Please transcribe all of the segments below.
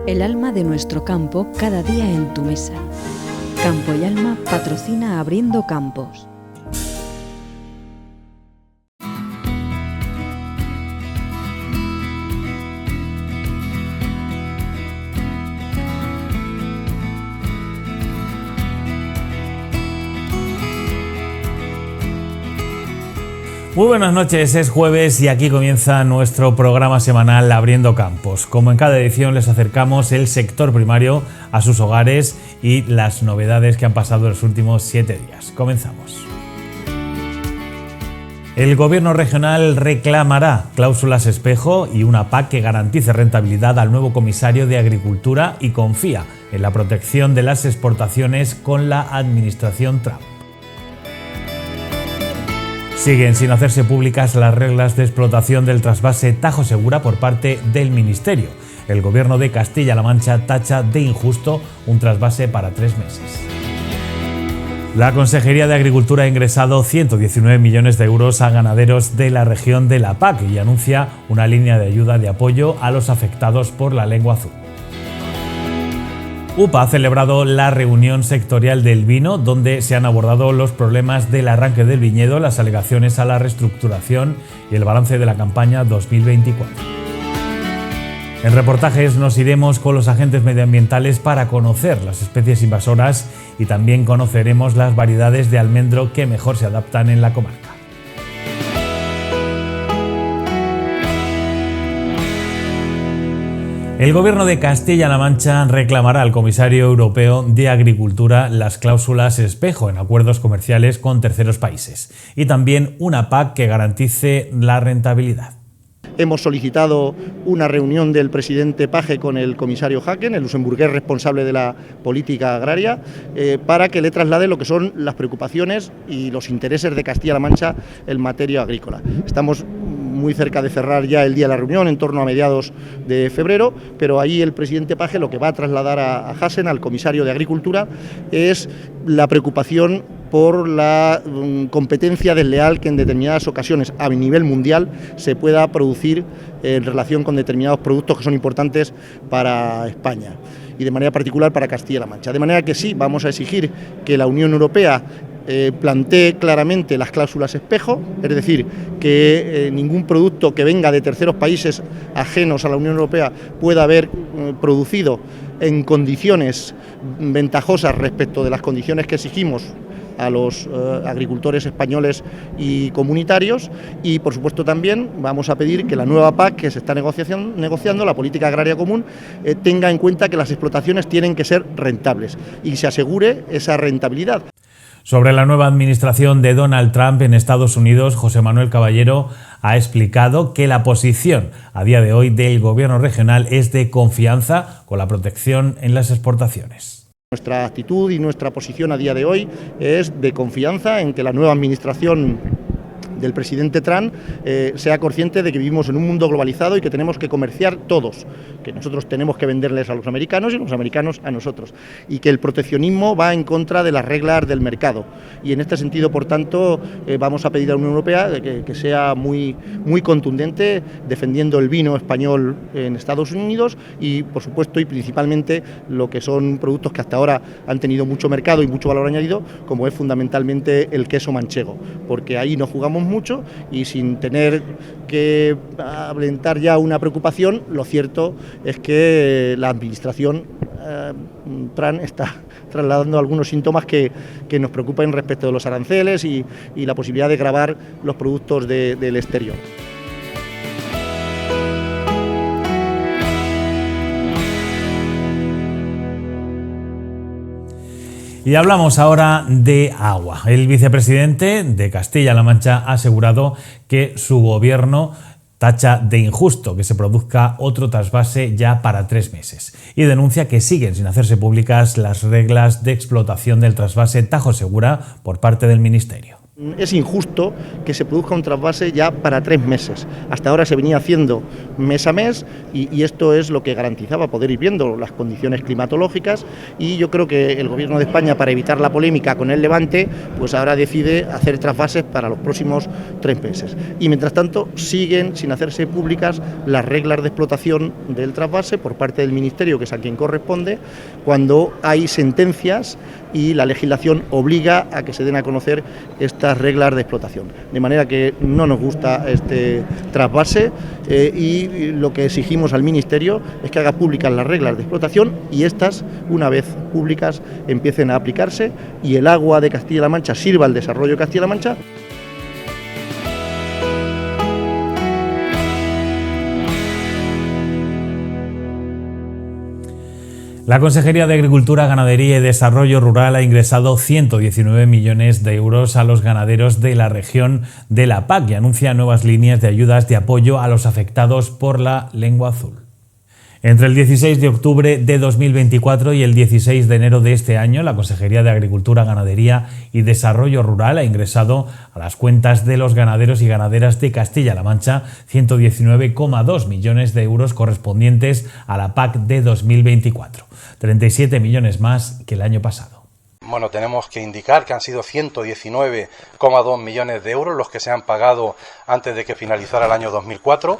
El alma de nuestro campo cada día en tu mesa. Campo y Alma patrocina Abriendo Campos. Muy buenas noches, es jueves y aquí comienza nuestro programa semanal Abriendo Campos. Como en cada edición les acercamos el sector primario a sus hogares y las novedades que han pasado en los últimos 7 días. Comenzamos. El Gobierno regional reclamará cláusulas espejo y una PAC que garantice rentabilidad al nuevo comisario de Agricultura y confía en la protección de las exportaciones con la administración Trump. Siguen sin hacerse públicas las reglas de explotación del trasvase Tajo Segura por parte del Ministerio. El Gobierno de Castilla-La Mancha tacha de injusto un trasvase para 3 meses. La Consejería de Agricultura ha ingresado 119 millones de euros a ganaderos de la región de la PAC y anuncia una línea de ayuda de apoyo a los afectados por la lengua azul. UPA ha celebrado la reunión sectorial del vino, donde se han abordado los problemas del arranque del viñedo, las alegaciones a la reestructuración y el balance de la campaña 2024. En reportajes nos iremos con los agentes medioambientales para conocer las especies invasoras y también conoceremos las variedades de almendro que mejor se adaptan en la comarca. El Gobierno de Castilla-La Mancha reclamará al comisario europeo de Agricultura las cláusulas espejo en acuerdos comerciales con terceros países y también una PAC que garantice la rentabilidad. Hemos solicitado una reunión del presidente Page con el comisario Haken, el luxemburgués responsable de la política agraria, para que le traslade lo que son las preocupaciones y los intereses de Castilla-La Mancha en materia agrícola. Estamos muy cerca de cerrar ya el día de la reunión, en torno a mediados de febrero, pero ahí el presidente Page lo que va a trasladar a Hasen, al comisario de Agricultura, es la preocupación por la competencia desleal que en determinadas ocasiones a nivel mundial se pueda producir en relación con determinados productos que son importantes para España y de manera particular para Castilla-La Mancha. De manera que sí, vamos a exigir que la Unión Europea plantee claramente las cláusulas espejo, es decir, que ningún producto que venga de terceros países ajenos a la Unión Europea pueda haber producido en condiciones ventajosas respecto de las condiciones que exigimos a los agricultores españoles y comunitarios, y por supuesto también vamos a pedir que la nueva PAC que se está negociando, la política agraria común, tenga en cuenta que las explotaciones tienen que ser rentables y se asegure esa rentabilidad. Sobre la nueva administración de Donald Trump en Estados Unidos, José Manuel Caballero ha explicado que la posición a día de hoy del Gobierno regional es de confianza con la protección en las exportaciones. Nuestra actitud y nuestra posición a día de hoy es de confianza en que la nueva administración del presidente Trump sea consciente de que vivimos en un mundo globalizado y que tenemos que comerciar todos, que nosotros tenemos que venderles a los americanos y los americanos a nosotros, y que el proteccionismo va en contra de las reglas del mercado, y en este sentido, por tanto, vamos a pedir a la Unión Europea que sea muy contundente defendiendo el vino español en Estados Unidos y, por supuesto, y principalmente lo que son productos que hasta ahora han tenido mucho mercado y mucho valor añadido, como es fundamentalmente el queso manchego, porque ahí no jugamos mucho y sin tener que alentar ya una preocupación, lo cierto es que la administración Trump está trasladando algunos síntomas que nos preocupan respecto de los aranceles y la posibilidad de gravar los productos del exterior. Y hablamos ahora de agua. El vicepresidente de Castilla-La Mancha ha asegurado que su gobierno tacha de injusto que se produzca otro trasvase ya para 3 meses y denuncia que siguen sin hacerse públicas las reglas de explotación del trasvase Tajo Segura por parte del Ministerio. Es injusto que se produzca un trasvase ya para 3 meses. Hasta ahora se venía haciendo mes a mes y esto es lo que garantizaba poder ir viendo las condiciones climatológicas, y yo creo que el Gobierno de España, para evitar la polémica con el Levante, pues ahora decide hacer trasvases para los próximos 3 meses. Y mientras tanto siguen sin hacerse públicas las reglas de explotación del trasvase por parte del Ministerio, que es a quien corresponde, cuando hay sentencias y la legislación obliga a que se den a conocer estas reglas de explotación. De manera que no nos gusta este trasvase y lo que exigimos al Ministerio es que haga públicas las reglas de explotación y estas, una vez públicas, empiecen a aplicarse y el agua de Castilla-La Mancha sirva al desarrollo de Castilla-La Mancha. La Consejería de Agricultura, Ganadería y Desarrollo Rural ha ingresado 119 millones de euros a los ganaderos de la región de la PAC y anuncia nuevas líneas de ayudas de apoyo a los afectados por la lengua azul. Entre el 16 de octubre de 2024 y el 16 de enero de este año, la Consejería de Agricultura, Ganadería y Desarrollo Rural ha ingresado a las cuentas de los ganaderos y ganaderas de Castilla-La Mancha 119,2 millones de euros correspondientes a la PAC de 2024, 37 millones más que el año pasado. Bueno, tenemos que indicar que han sido 119,2 millones de euros los que se han pagado antes de que finalizara el año 2004.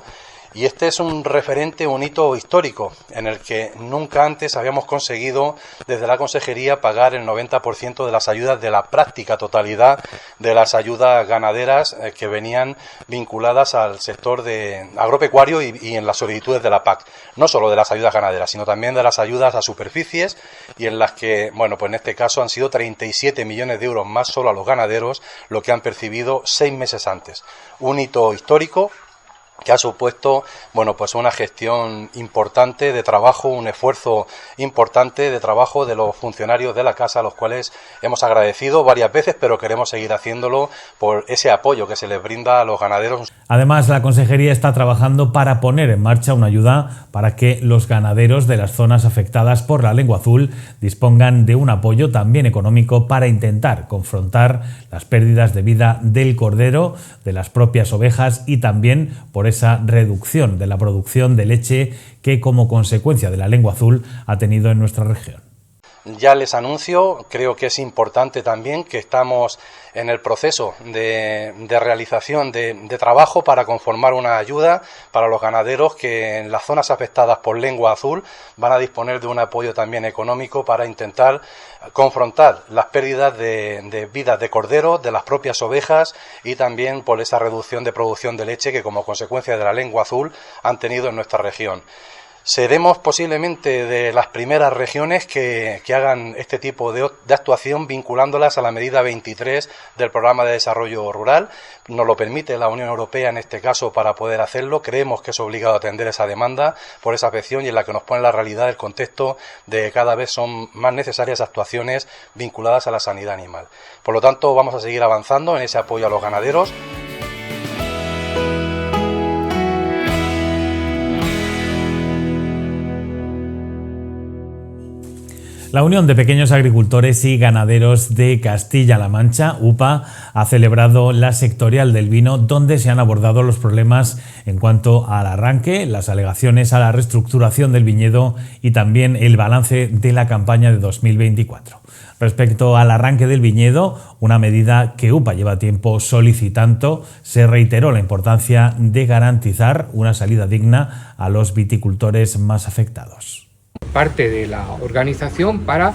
Y este es un referente, un hito histórico, en el que nunca antes habíamos conseguido desde la Consejería pagar el 90% de las ayudas, de la práctica totalidad de las ayudas ganaderas que venían vinculadas al sector de agropecuario y en las solicitudes de la PAC. No solo de las ayudas ganaderas, sino también de las ayudas a superficies, y en las que, bueno, pues en este caso han sido 37 millones de euros más solo a los ganaderos, lo que han percibido 6 meses antes. Un hito histórico que ha supuesto, bueno, pues una gestión importante de trabajo, un esfuerzo importante de trabajo de los funcionarios de la casa, a los cuales hemos agradecido varias veces, pero queremos seguir haciéndolo por ese apoyo que se les brinda a los ganaderos. Además, la Consejería está trabajando para poner en marcha una ayuda para que los ganaderos de las zonas afectadas por la lengua azul dispongan de un apoyo también económico para intentar confrontar las pérdidas de vida del cordero, de las propias ovejas y también por esa reducción de la producción de leche que como consecuencia de la lengua azul ha tenido en nuestra región. Ya les anuncio, creo que es importante también que estamos en el proceso de realización de trabajo para conformar una ayuda para los ganaderos que en las zonas afectadas por lengua azul van a disponer de un apoyo también económico para intentar confrontar las pérdidas de vidas de cordero, de las propias ovejas y también por esa reducción de producción de leche que como consecuencia de la lengua azul han tenido en nuestra región. Seremos posiblemente de las primeras regiones que hagan este tipo de actuación vinculándolas a la medida 23 del Programa de Desarrollo Rural. Nos lo permite la Unión Europea en este caso para poder hacerlo. Creemos que es obligado a atender esa demanda por esa afección y en la que nos pone la realidad el contexto de que cada vez son más necesarias actuaciones vinculadas a la sanidad animal. Por lo tanto, vamos a seguir avanzando en ese apoyo a los ganaderos. La Unión de Pequeños Agricultores y Ganaderos de Castilla-La Mancha, UPA, ha celebrado la sectorial del vino, donde se han abordado los problemas en cuanto al arranque, las alegaciones a la reestructuración del viñedo y también el balance de la campaña de 2024. Respecto al arranque del viñedo, una medida que UPA lleva tiempo solicitando, se reiteró la importancia de garantizar una salida digna a los viticultores más afectados. Parte de la organización para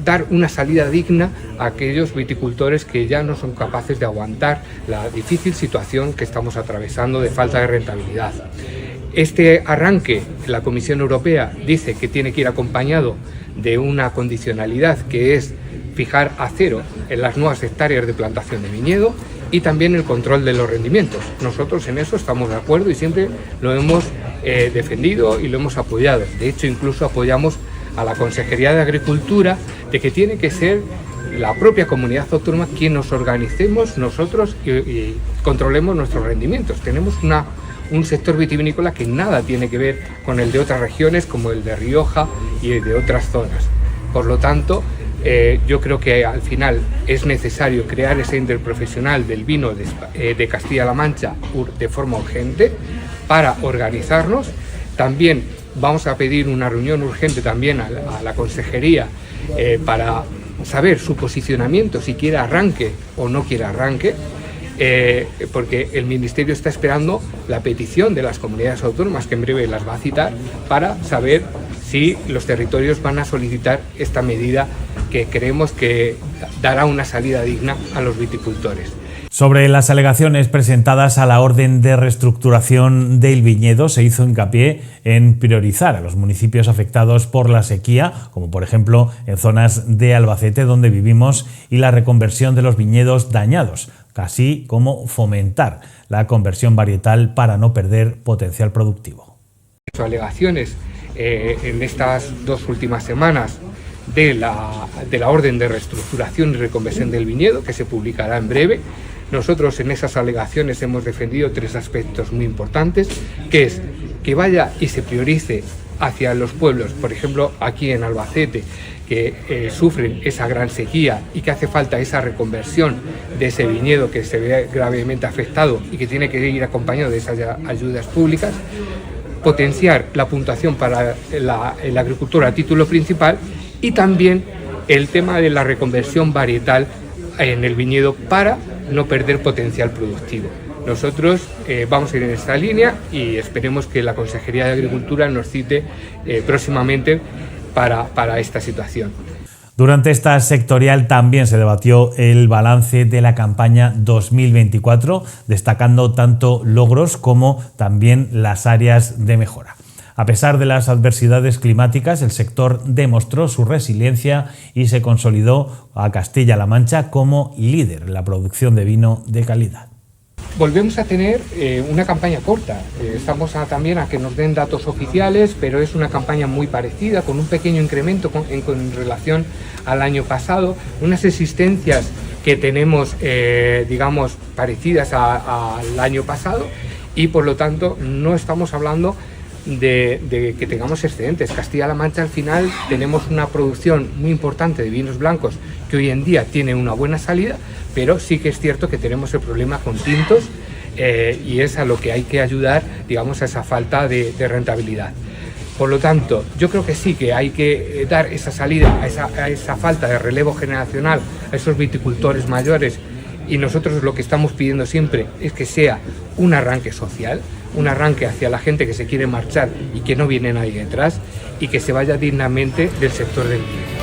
dar una salida digna a aquellos viticultores que ya no son capaces de aguantar la difícil situación que estamos atravesando de falta de rentabilidad. Este arranque, la Comisión Europea dice que tiene que ir acompañado de una condicionalidad que es fijar a cero en las nuevas hectáreas de plantación de viñedo y también el control de los rendimientos. Nosotros en eso estamos de acuerdo y siempre lo hemos defendido y lo hemos apoyado. De hecho, incluso apoyamos a la Consejería de Agricultura de que tiene que ser la propia comunidad autónoma quien nos organicemos nosotros y controlemos nuestros rendimientos. Tenemos un sector vitivinícola que nada tiene que ver con el de otras regiones como el de Rioja y el de otras zonas. Por lo tanto, Yo creo que al final es necesario crear ese interprofesional del vino de Castilla-La Mancha de forma urgente para organizarnos. También vamos a pedir una reunión urgente también a la consejería para saber su posicionamiento, si quiere arranque o no quiere arranque, porque el Ministerio está esperando la petición de las comunidades autónomas, que en breve las va a citar, para saber si los territorios van a solicitar esta medida que creemos que dará una salida digna a los viticultores. Sobre las alegaciones presentadas a la orden de reestructuración del viñedo, se hizo hincapié en priorizar a los municipios afectados por la sequía, como por ejemplo en zonas de Albacete donde vivimos, y la reconversión de los viñedos dañados, así como fomentar la conversión varietal para no perder potencial productivo. Alegaciones en estas 2 últimas semanas de la orden de reestructuración y reconversión del viñedo, que se publicará en breve. Nosotros en esas alegaciones hemos defendido 3 aspectos muy importantes, que es que vaya y se priorice hacia los pueblos, por ejemplo aquí en Albacete, que sufren esa gran sequía y que hace falta esa reconversión de ese viñedo que se ve gravemente afectado y que tiene que ir acompañado de esas ayudas públicas. Potenciar la puntuación para la agricultura a título principal y también el tema de la reconversión varietal en el viñedo para no perder potencial productivo. Nosotros vamos a ir en esta línea y esperemos que la Consejería de Agricultura nos cite próximamente para esta situación. Durante esta sectorial también se debatió el balance de la campaña 2024, destacando tanto logros como también las áreas de mejora. A pesar de las adversidades climáticas, el sector demostró su resiliencia y se consolidó a Castilla-La Mancha como líder en la producción de vino de calidad. Volvemos a tener una campaña corta, estamos también a que nos den datos oficiales, pero es una campaña muy parecida, con un pequeño incremento con relación al año pasado, unas existencias que tenemos, digamos, parecidas al año pasado y por lo tanto no estamos hablando de que tengamos excedentes. Castilla-La Mancha al final tenemos una producción muy importante de vinos blancos que hoy en día tiene una buena salida, pero sí que es cierto que tenemos el problema con tintos y es a lo que hay que ayudar, digamos, a esa falta de rentabilidad. Por lo tanto, yo creo que sí que hay que dar esa salida a esa falta de relevo generacional a esos viticultores mayores, y nosotros lo que estamos pidiendo siempre es que sea un arranque social, un arranque hacia la gente que se quiere marchar y que no viene nadie detrás, y que se vaya dignamente del sector del vino.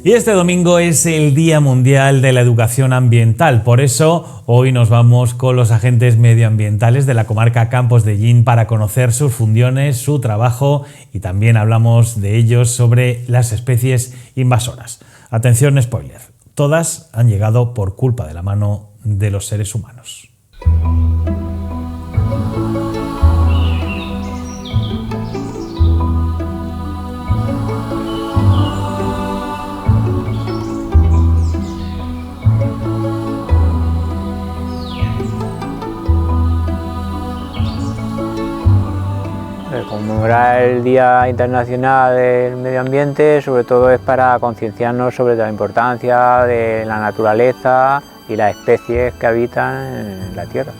Y este domingo es el Día Mundial de la Educación Ambiental. Por eso hoy nos vamos con los agentes medioambientales de la comarca Campos de Llín para conocer sus funciones, su trabajo, y también hablamos de ellos sobre las especies invasoras. Atención, spoiler, todas han llegado por culpa de la mano de los seres humanos. Conmemorar el Día Internacional del Medio Ambiente sobre todo es para concienciarnos sobre la importancia de la naturaleza y las especies que habitan en la Tierra.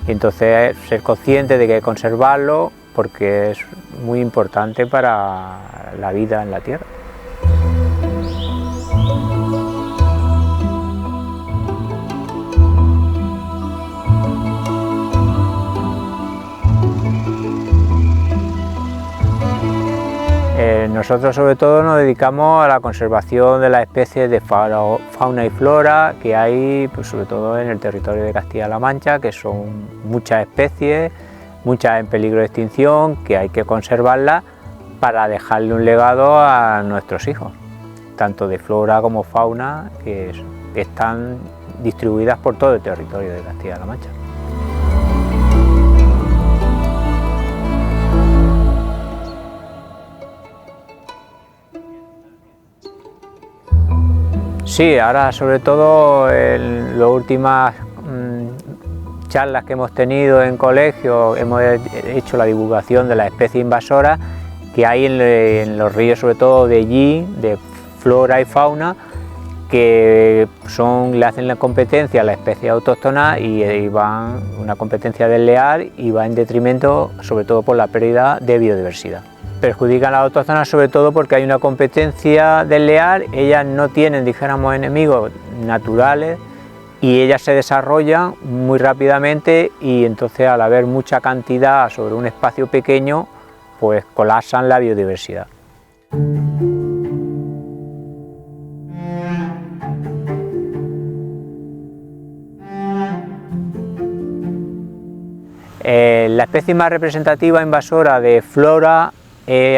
Y entonces ser consciente de que hay que conservarlo porque es muy importante para la vida en la Tierra. Nosotros sobre todo nos dedicamos a la conservación de las especies de fauna y flora que hay, pues, sobre todo en el territorio de Castilla-La Mancha, que son muchas especies, muchas en peligro de extinción, que hay que conservarlas para dejarle un legado a nuestros hijos, tanto de flora como fauna, que están distribuidas por todo el territorio de Castilla-La Mancha. Sí, ahora sobre todo en las últimas charlas que hemos tenido en colegio hemos hecho la divulgación de las especies invasoras que hay en los ríos, sobre todo de allí, de flora y fauna, que le hacen la competencia a las especies autóctonas y van una competencia desleal y va en detrimento sobre todo por la pérdida de biodiversidad. Perjudican a las autóctonas sobre todo porque hay una competencia desleal, ellas no tienen, dijéramos, enemigos naturales y ellas se desarrollan muy rápidamente y entonces al haber mucha cantidad sobre un espacio pequeño, pues colapsan la biodiversidad. La especie más representativa invasora de flora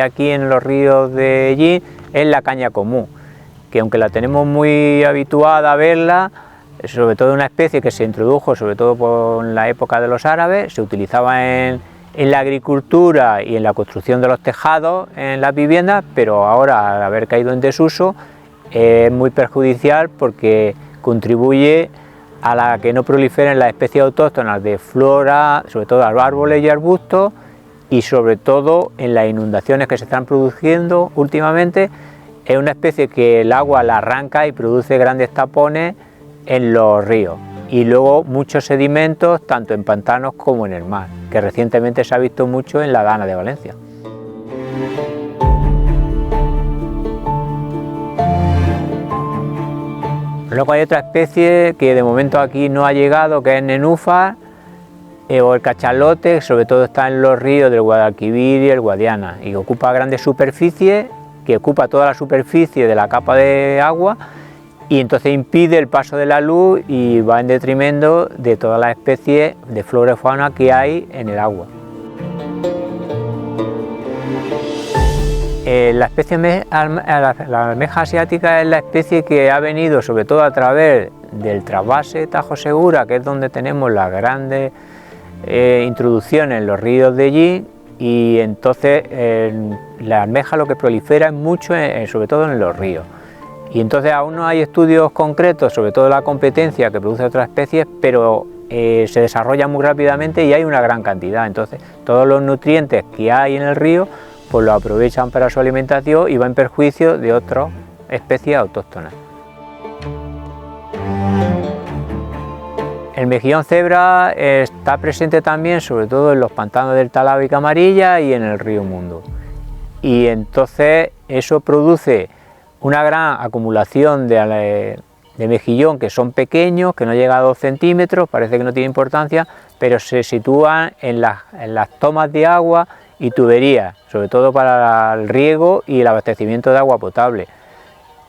aquí en los ríos de allí es la caña común, que aunque la tenemos muy habituada a verla, sobre todo una especie que se introdujo sobre todo por la época de los árabes, se utilizaba en la agricultura y en la construcción de los tejados en las viviendas, pero ahora al haber caído en desuso es muy perjudicial porque contribuye a la que no proliferen las especies autóctonas de flora, sobre todo a los árboles y arbustos, y sobre todo en las inundaciones que se están produciendo últimamente. Es una especie que el agua la arranca y produce grandes tapones en los ríos y luego muchos sedimentos tanto en pantanos como en el mar, que recientemente se ha visto mucho en la Dana de Valencia. Luego hay otra especie que de momento aquí no ha llegado, que es el nenúfar o el cachalote, que sobre todo está en los ríos del Guadalquivir y el Guadiana y ocupa grandes superficies, que ocupa toda la superficie de la capa de agua y entonces impide el paso de la luz y va en detrimento de todas las especies de flora y fauna que hay en el agua. La especie la almeja asiática es la especie que ha venido sobre todo a través del trasvase Tajo Segura, que es donde tenemos las grandes introducciones en los ríos de allí, y entonces la almeja lo que prolifera es mucho, sobre todo en los ríos. Y entonces aún no hay estudios concretos sobre todo la competencia que produce otras especies, pero se desarrolla muy rápidamente y hay una gran cantidad. Entonces todos los nutrientes que hay en el río pues lo aprovechan para su alimentación y va en perjuicio de otras especies autóctonas. El mejillón cebra está presente también sobre todo en los pantanos del Talábica Amarilla y en el río Mundo. Y entonces eso produce una gran acumulación de mejillón que son pequeños, que no llega a 2 centímetros, parece que no tiene importancia, pero se sitúan en las tomas de agua y tuberías, sobre todo para el riego y el abastecimiento de agua potable.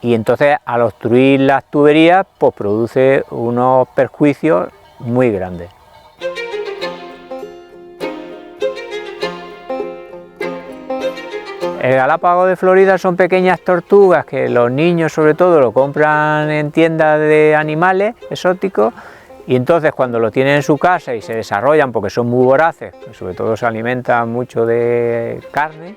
Y entonces al obstruir las tuberías pues produce unos perjuicios muy grandes. El galápago de Florida son pequeñas tortugas que los niños sobre todo lo compran en tiendas de animales exóticos y entonces cuando lo tienen en su casa y se desarrollan porque son muy voraces, sobre todo se alimentan mucho de carne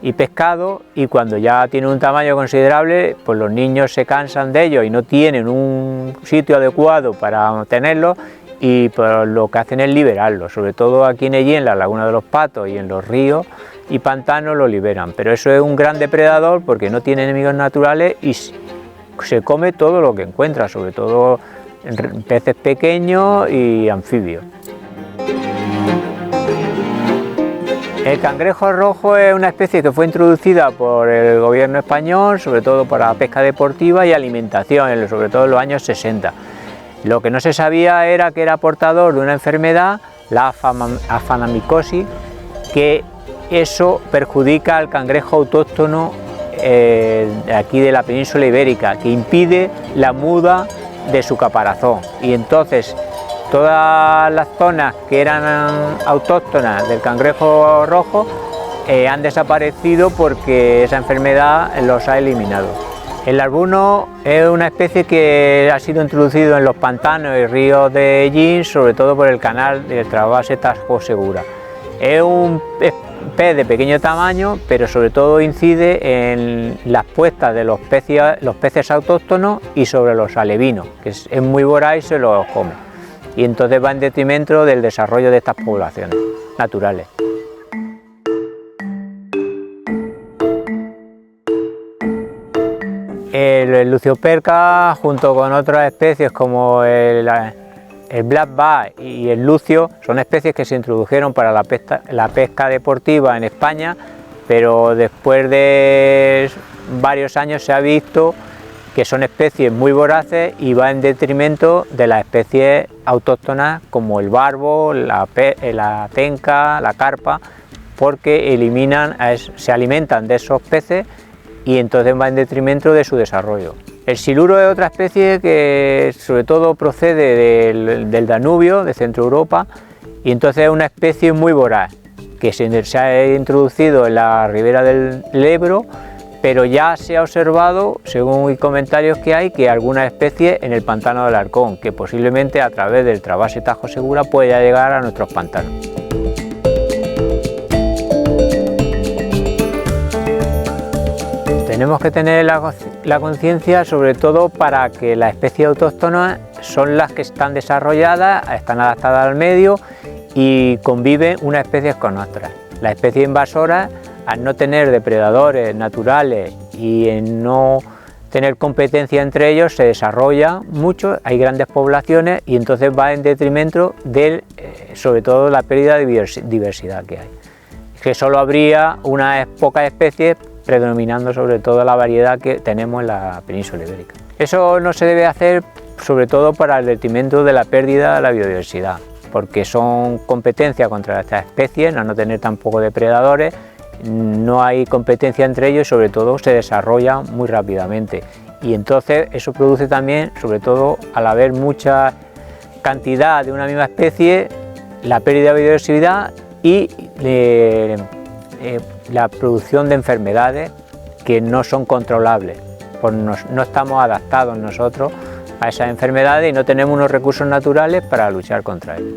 y pescado, y cuando ya tienen un tamaño considerable pues los niños se cansan de ellos y no tienen un sitio adecuado para tenerlos y pues lo que hacen es liberarlos, sobre todo aquí en la Laguna de los Patos y en los ríos y pantanos lo liberan, pero eso es un gran depredador porque no tiene enemigos naturales y se come todo lo que encuentra, sobre todo peces pequeños y anfibios. El cangrejo rojo es una especie que fue introducida por el gobierno español, sobre todo para pesca deportiva y alimentación, sobre todo en los años 60. Lo que no se sabía era que era portador de una enfermedad, la afanamicosis, que eso perjudica al cangrejo autóctono aquí de la península ibérica, que impide la muda de su caparazón, y entonces todas las zonas que eran autóctonas del cangrejo rojo han desaparecido porque esa enfermedad los ha eliminado. El larbuno es una especie que ha sido introducido en los pantanos y ríos de Ellín, sobre todo por el canal del trasvase Tajo Segura. Es un pez de pequeño tamaño, pero sobre todo incide en las puestas de los peces autóctonos y sobre los alevinos, que es muy voraz y se los come. y entonces va en detrimento del desarrollo de estas poblaciones naturales. El lucioperca, junto con otras especies como el black bass y el lucio, son especies que se introdujeron para la pesca deportiva en España, pero después de varios años se ha visto que son especies muy voraces y va en detrimento de las especies autóctonas como el barbo, la tenca, la carpa, porque se alimentan de esos peces y entonces va en detrimento de su desarrollo. El siluro es otra especie que sobre todo procede del Danubio, de Centro Europa, y entonces es una especie muy voraz, que se ha introducido en la ribera del Ebro, pero ya se ha observado, según comentarios que hay, que algunas especies en el pantano del Alarcón, que posiblemente a través del trasvase Tajo Segura pueda llegar a nuestros pantanos. Tenemos que tener la conciencia sobre todo para que las especies autóctonas son las que están desarrolladas, están adaptadas al medio y conviven unas especies con otras. Las especies invasoras, al no tener depredadores naturales y en no tener competencia entre ellos, se desarrollan mucho, hay grandes poblaciones y entonces va en detrimento de sobre todo la pérdida de diversidad que hay. Que solo habría unas pocas especies predominando sobre todo la variedad que tenemos en la península ibérica. Eso no se debe hacer sobre todo para el detrimento de la pérdida de la biodiversidad, porque son competencia contra estas especies, al no tener tampoco depredadores, no hay competencia entre ellos y sobre todo se desarrollan muy rápidamente. Y entonces eso produce también, sobre todo al haber mucha cantidad de una misma especie, la pérdida de biodiversidad y la producción de enfermedades que no son controlables, pues no estamos adaptados nosotros a esas enfermedades y no tenemos unos recursos naturales para luchar contra ellas.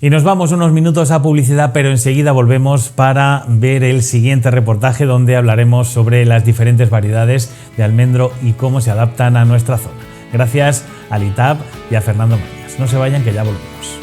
Y nos vamos unos minutos a publicidad, pero enseguida volvemos para ver el siguiente reportaje donde hablaremos sobre las diferentes variedades de almendro y cómo se adaptan a nuestra zona. Gracias a Litab y a Fernando Marías. No se vayan, que ya volvemos.